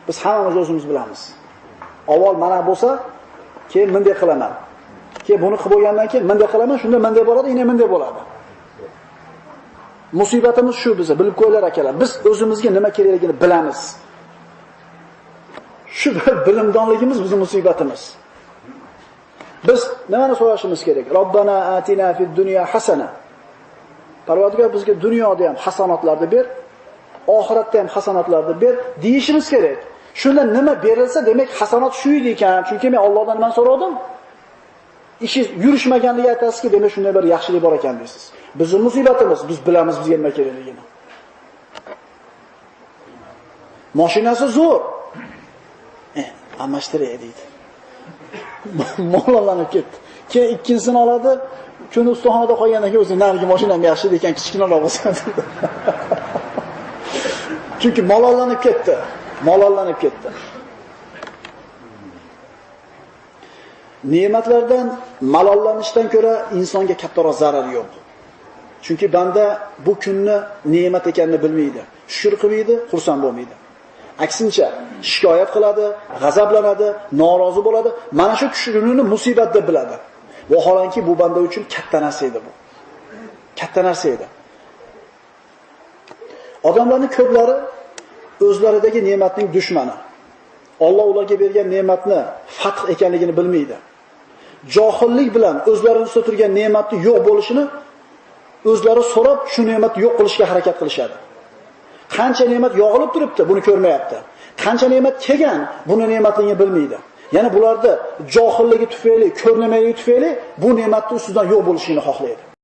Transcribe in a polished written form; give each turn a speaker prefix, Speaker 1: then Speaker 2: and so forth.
Speaker 1: Biz hammamiz o'zimiz bilamiz. Avval mana bo'lsa, keyin bunday qilaman. Keyin buni qilib bo'lgandan keyin bunday qilaman, shunda bunday bo'ladi, yana bunday bo'ladi. Musibatimiz shu bizni, bilib qo'yinglar akalar. Biz o'zimizga nima kerakligini bilamiz. Shu bilimdonligimiz bizning musibatimiz. Biz nimani so'rashimiz kerak? Robbana atina fid dunya hasana. Parvardigor bizga dunyoda ham hasanatlarni ber, oxiratda ham hasanatlarni ber deyishimiz kerak. Shunda nima berilsa, demak hasanat shu edi ekan. Chunki men Allohdan nima so'radim? Ishi yurishmaganligi aytasizki, demak shunday bir yaxshilik bor ekan deysiz. Bizning musibatimiz, biz bilamiz bizga nima kerakligini. Mashinasi zo'r. Almashtiray deydi. Mollanib ketdi. Keyin ikkinchisini oladi, kuni ustaxonada qolgandan keyin o'zi narigi mashinam yaxshi ekan, kichkinaroq bo'lsa. Chunki mollanib ketdi. Mollanib ketdi. Ne'matlardan malollanishdan ko'ra insonga kattaroq zarar yo'q. Chunki banda bu kunni ne'mat ekanini bilmaydi. Shukr qilmaydi, xursand bo'lmaydi. Aksincha, shikoyat qiladi, g'azablanadi, norozi bo'ladi. Mana shu kunini musibat deb biladi. Vaholanki bu banda uchun katta narsa edi bu. Katta narsa edi. Odamlarning ko'plari o'zlaridagi ne'matning dushmani. Alloh ularga bergan ne'matni fath ekanligini bilmaydi. Johillik bilan o'zlarining ustida turgan ne'matni yo'q bo'lishini o'zlari so'rab, shu ne'matni yo'q qilishga harakat qilishadi. Qancha ne'mat yog'ilib turibdi, buni ko'rmayapti. Qancha ne'mat kelgan, buni ne'matligini bilmaydi. Ya'ni bularda johilligi tufayli, ko'rnamaligi tufayli bu ne'matning ustidan yo'q bo'lishini xohlaydi.